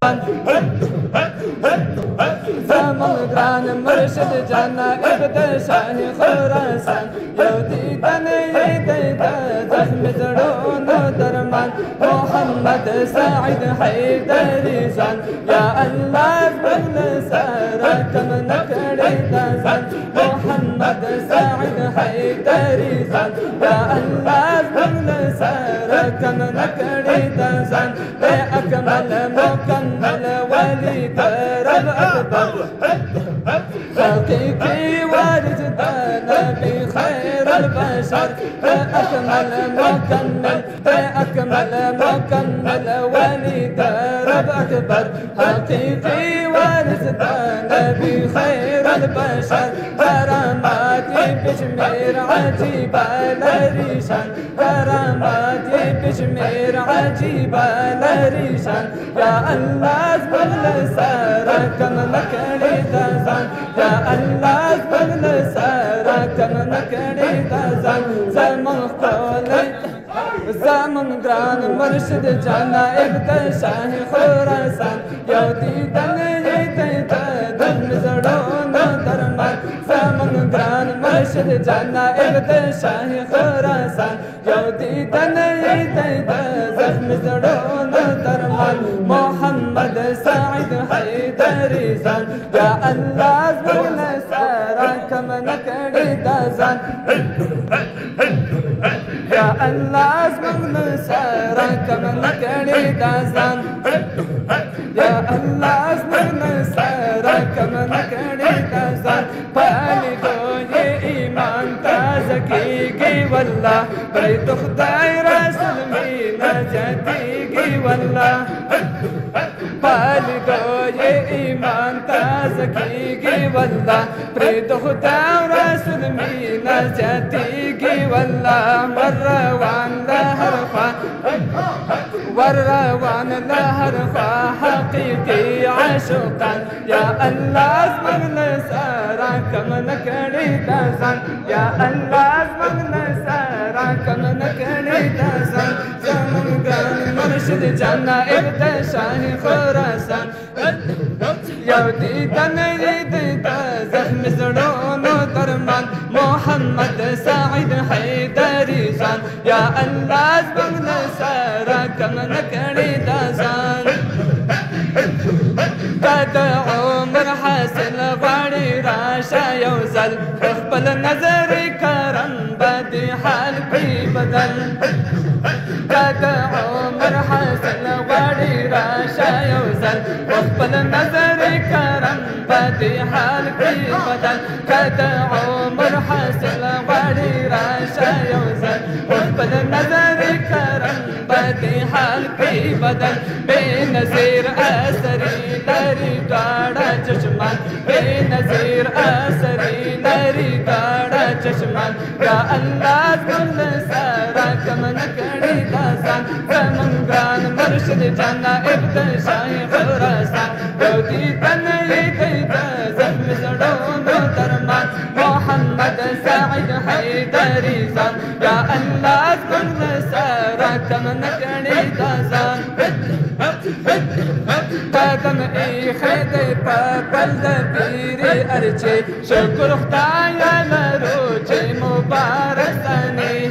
درمان زمان گران مرشد جانا ابد شاه خراسان یو دیدن دیده زخم زړونو درمان محمد سعید حیدری جان یا الله بل سره کم نکړی دا ځان محمد سعید حیدری جان یا الله بل سره کم نکړی دا ځان اکمل مکمل ولی رب اکبر حقيقي وارث نبي خير البشر أكمل مكمل أكمل مكمل وليد رب أكبر حقيقي وارث نبي خير البشر كراماتي بشمير عجيبة لريشان كراماتي بشمير عجيبة لريشان يا الله اسبغ لسارة كم نكري دزان يا الله اسبغ لسارة كم نكري دزان زمن قولي زمن گران مرشد جانا ابد شاه خراسان یو دیدن دیده دم زړونو درمان زمن گران مرشد جانا ابد شاه خراسان یو دیدن دیده زخم زړونو درمان محمد سعید حیدری جان یا الله زمن سارا کم نکړی دزان یا الله زمن سارا کم نکړی دزان یا الله زمن سارا کم نکړی دزان پالی دوی ایمان تازه کیږي والله پرې خدای رسول مینا جاتیږي والله پالی دوی ایمان تازه کیږي والله پرې خدای رسول مینا جاتیږي والله والروان لهر خوا والروان لهر خوا حقيقي عاشقان يا الله زمن سارا كم نکړی دزان يا الله زمن سارا کم نکړی دزان زمن ګران مرشد جانا ابد شاه خراسان یو دیدن دیده زخم زړونو درمان محمد سعید حیدری جان یا الله زمن سارا کم نکړی دزان کد عمر حاصل غواړي راشه یو ځل خپل نظر کرم بدی حال کی بدل کد عمر حاصل غواړي راشه یو ځل خپل نظر کرم بدی حال کی بدل کد عمر حاصل غواړي راشه یو ځل خپل نظر کرم بدی حال کی بدل بے نظیر اثری لری گاڑا چشمان بے نظیر اثری لری گاڑا چشمان یا اللہ زمن سارا کم نکړی دزان زمن گران مرشد جانا ابد شاه خراسان یو دیدن دیده زخم زړونو درمان محمد سعید حیدری جان یا اللہ زمن سارا کم نکړی دزان قدم ایخی دی پا بلد پیری ارچی شکر خدایا لرو چی مبارک سنی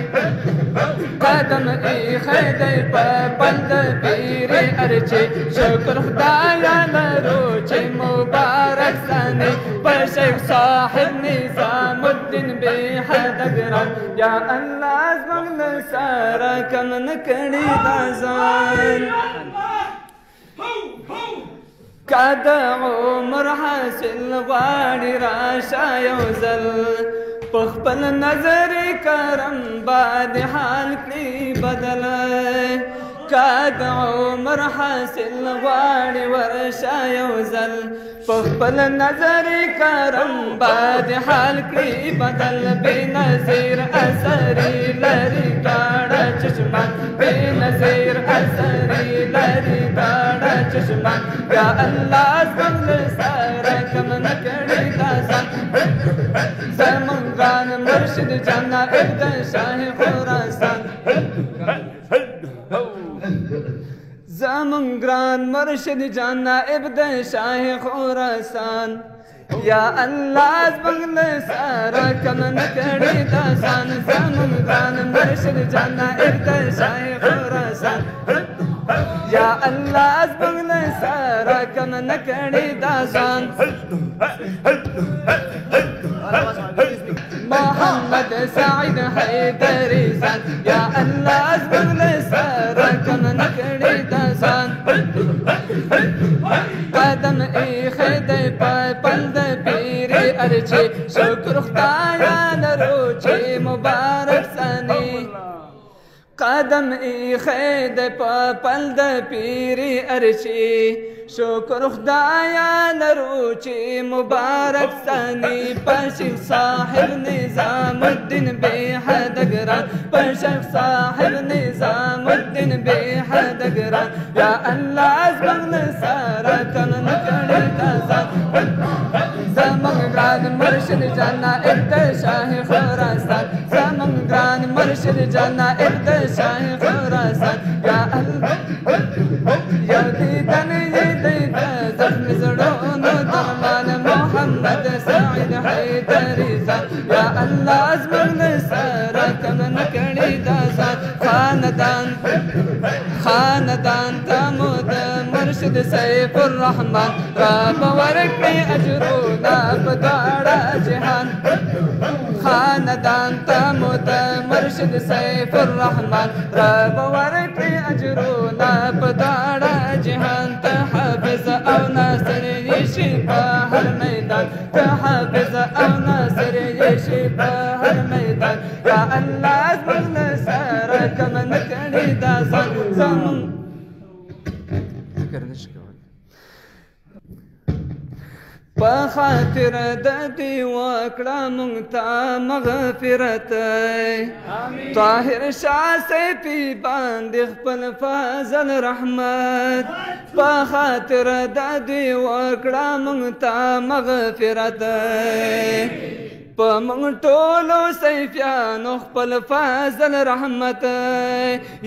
قدم ایخی دی پا بلد پیری ارچی شکر خدایا لرو چی مبارک سنی پر شیخ صاحب نظام الدین بی حد گران یا اللہ زمن سارا کم نکړی دزان کد عمر حاصل غواړي راشه یو ځل پخپل نظر کرم باد حال کړي بدل کد عمر حاصل غواړي ورشه یو ځل پخپل نظر کرم باد حال کړي بدل بے نظیر اثری لری گاڑا چشمان بے نظیر اثری لری گاڑا چشمان یا اللہ زمن سارا کم نکړی دزان زمن گران مرشد جانا ابد شاه خراسان زمون ګران مرشد جان نائب د شاه خراسان یا الله زمونږ سره کم نه کړي داسان زمون ګران مرشد جان نائب د شاه خراسان یا الله زمونږ سره کم نه کړي داسان محمد سعید حیدری سان یا الله زمونږ سره کم نه کړي داسان قدم ایښی دی په پل د پیر ارچي شکر خدایه لرو چې مبارک ساني قدم ایښی دی په پل د پیر ارچي شکر خدایا لرو چې مبارک ساني په شیخ صاحب نظام الدین بے حد ګران په شیخ صاحب نظام الدین بے حد ګران یا الله زمونږ سره کم نه کړي داسان زمونږ ګران مرشد جان نائب د شاه خراسان زمونږ ګران مرشد جان نائب د شاه خراسان یا الله یا دیدن زخم زړونو درمان محمد سعید حیدری سان یا الله زمونږ سره کم نه کړي داسان خاندان ته مو د مرشد سیف الرحمن رب ورکړي اجرونه په دواړه جهان خاندان ته مو د مرشد سیف الرحمن رب ورکړي اجرونه په دواړه جهان ته حافظ او ناصر یې شي په هر میدان ته حافظ او ناصر یې شي په هر میدان یا الله زمونږ سره کم نه کړي داسان زمونږ په خاطر د دې وکړه مونږ ته مغفرت طاهر شاه سیفي باندې خپل فضل رحمت په خاطر د دې وکړه مونږ ته مغفرت په مونږ ټولو سیفیانو خپل فضل رحمت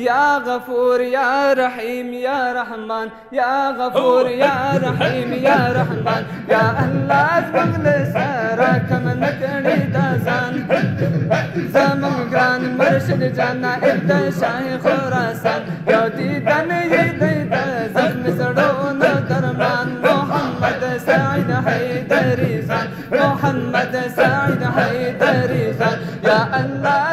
یا غفور یا رحیم یا رحمان یا غفور یا رحیم یا رحمان یا الله زمونږ سره کم نه کړي داسان زمونږ ګران مرشد جان نائب د شاه خراسان یو دیدن یې دی د زخم زړونو درمان محمد سعید حیدری سان محمد سعید حیدری سان یا الله